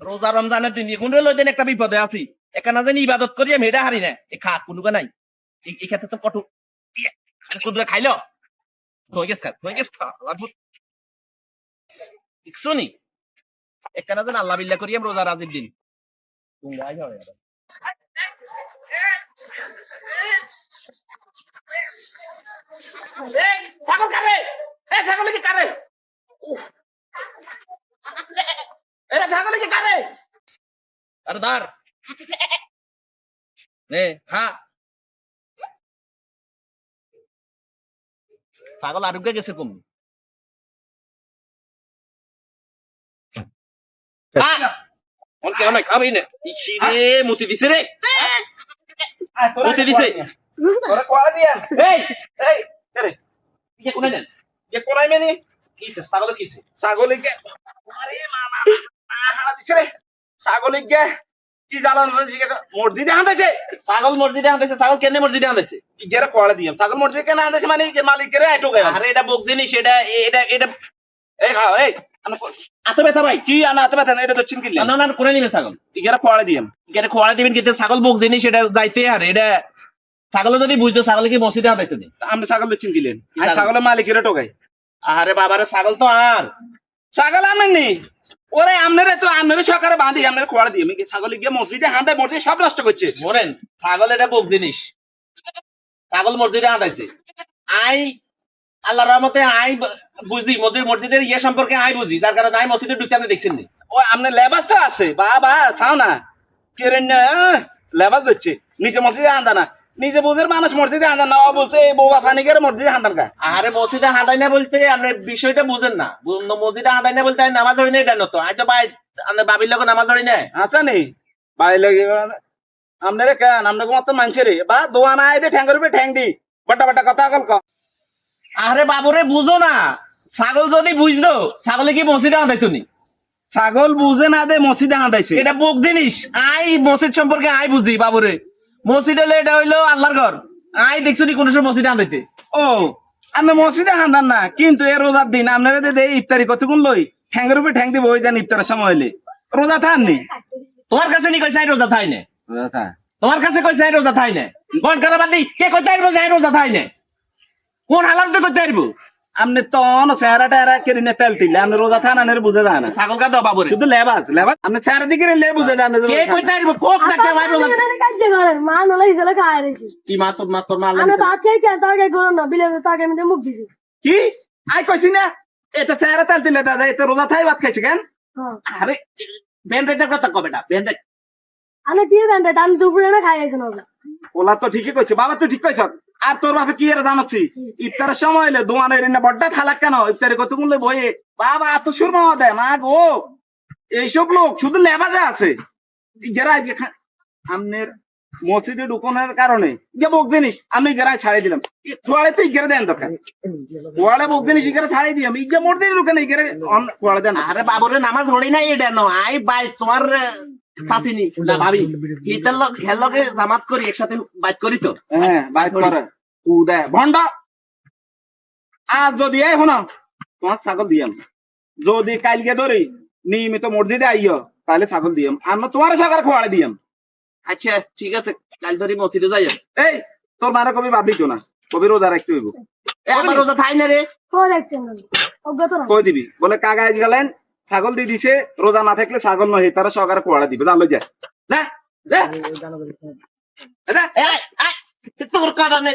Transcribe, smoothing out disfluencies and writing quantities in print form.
রোজা রমজানের দিন কোন লইতেন একটা বিপদে আছি এখানে যেন ইবাদত করি আমি এটা হারি না এ খা কোনোকা নাই এই ক্ষেত্রে তো কত কুদরে খাইলো হয়ে গেছে শুনি এখানে যেন আল্লাহ বিল্লাহ করি আমি রোজা রাজির দিন ছাগল কারে ছাগল কি কারে এরা ছাগল কি কারে আরে ধর নে হ্যাঁ ছাগল আরোগ্য গেছে কম কেমন খাবি না রে মুতি দিছে রে মুতি দিছে কোনায় মেনে কিছে ছাগল কিছে ছাগলে গে আরে মামা হারা দিছে রে ছাগলে গে কি জালান মসজিদে হাঁটাইছে ছাগল মসজিদে হাঁটাইছে ছাগল কেন মসজিদে হাঁটাইছে কি গেরে কোড়া দিয়াম ছাগল মসজিদে কেন হাঁটাইছে মানে মালিকের আইটো গায় আরে এটা বক জিনিস এটা এটা এই খাও এই আতো ব্যথা ভাই কি আনা আতো ব্যথা না এটা তো চিনকিল না না করে দিবেন ছাগল কি গেরে কোড়া দিয়াম গেরে কোড়া দিবেন কিন্তু ছাগল বক জিনিস এটা যাইতে আর এটা ছাগল যদি বুঝতো ছাগল কি মসজিদে হাঁটাইতে দিন আমরা ছাগল চিনকিলেন আর ছাগলের মালিকের টোকাই আরে বাবারে ছাগল তো আর ছাগল আনেননি ওরে আপনারা তো আপনারা সরকারে বাঁধি আপনারা খোয়াড় দিয়ে আমি ছাগলে গিয়ে মসজিদে হাঁটায় মসজিদে সব নষ্ট করছে বলেন ছাগল এটা বক জিনিস ছাগল মসজিদে হাঁটাইছে আই আল্লাহর রহমতে আই বুঝি মসজিদের ইয়ে সম্পর্কে আই বুঝি যার কারণে আই মসজিদে ঢুকতে আপনি দেখছেন নি ও আপনার লেবাস তো আছে বাবা ছাও না কেরেন লেবাস হচ্ছে নিচে মসজিদে হাঁটা না নিজে বুঝের মানুষ মসজিদে হাঁটান না অবশ্যই এই বৌবা ফানি করে মসজিদে হাঁটান কা আরে মসজিদে হাঁটাই না বলতে আপনি বিষয়টা বুঝেন না মসজিদে হাঁটাই না বলতে নামাজ ধরি না এটা নতো আজ তো ভাই আপনার বাবির লোক নামাজ ধরি না আচ্ছা নি ভাই লাগে আপনারা কেন আপনাকে মতো মানুষের বা দোয়া না আইতে ঠ্যাঙ্গের উপরে ঠ্যাং দি বাটা বাটা কথা কল আরে বাবুরে বুঝো না ছাগল যদি বুঝলো ছাগলে কি মসজিদে হাঁটাইতো নি ছাগল বুঝে না দে মসজিদে হাঁটাইছে এটা বক জিনিস আই মসজিদ সম্পর্কে আই বুঝি বাবুরে মসজিদ হলে এটা হইলো আল্লাহর ঘর আই দেখছো নি কোন সময় মসজিদে হাঁটাইতে ও আপনি মসজিদে হাঁটান না কিন্তু এ রোজার দিন আপনারা যে ইফতারি কতক্ষণ লই ঠ্যাঙ্গের উপরে ঠ্যাং দিব ওই দেন ইফতারের সময় হইলে রোজা থান নি তোমার কাছে নি কইছে রোজা থাই না তোমার কাছে কইছে রোজা থাই না কোন কারাবাদি কে কইতে আইবো যে রোজা থাই না কোন হালাতে কইতে আইবো আপনি তো চেহারা টেহারা কেড়ে নিয়ে তেল তিলে আপনি রোজা থান আনের বুঝে যায় না ছাগল কা দাও বাবুরে শুধু লেবাস আপনি চেহারা দিকে লে বুঝে যায় না কে কইতে আইবো কোক থাকে ভাই রোজা কাজে করে মা নলাই গেলে খায় রেছি কি মা তোর মা আমি ভাত খাই কেন তাকে করো না বিলে তাকে আমি মুখ দিছি কি আই কইছি না এটা চেহারা তেল তিলে দাদা এটা রোজা থাই ভাত খাইছে কেন আরে বেন্ডেজের কথা কবে না বেন্ডেজ আমি কি বেন্ডেজ আমি দুপুরে না খাই এখন ওলা তো ঠিকই কইছে বাবা তো ঠিক কইছ আর তোর বাপে কি এর জানাচ্ছি ইফতারের সময় হইলে দোয়ানের না বড্ডা থালাক কেন ইফতারে কত মূল্য বইয়ে বাবা এত সুরমা দেয় মা গো এইসব লোক শুধু লেবাজে আছে যারা আমনের মসজিদে ঢুকনের কারণে যে বক জিনিস আমি গেরায় ছাড়াই দিলাম খোয়াড়ে তো ইগেরে দেন দরকার খোয়াড়ে বক জিনিস ইগেরে ছাড়াই দিলাম ইগে মসজিদে ঢুকে না ইগেরে খোয়াড়ে দেন আরে বাবুরে নামাজ হড়ি নাই এটা নো আই বাই তোমার সাথিনি না ভাবি এটার লোক হেলকে জামাত করি একসাথে বাইট করি তো হ্যাঁ বাইট করে উদে ভন্ডা আর যদি এই শোনো তোমার ছাগল দিয়াম যদি কালকে ধরি নিয়মিত মসজিদে আইও তাহলে ছাগল দিয়াম আমরা তোমার সরকার খোয়াড়ে দিয়াম আচ্ছা ঠিক আছে কাল ধরি মসজিদে যাই এই তোর মারা কবি ভাবি তো না কবি রোজা রাখতে হইব আমার রোজা থাই না রে কই দিবি বলে কাকা গেলেন ছাগল দিয়ে দিছে রোজা না থাকলে ছাগল নয় তারা সরকার খোয়াড়া দিবে জানলো যায় তোর কারণে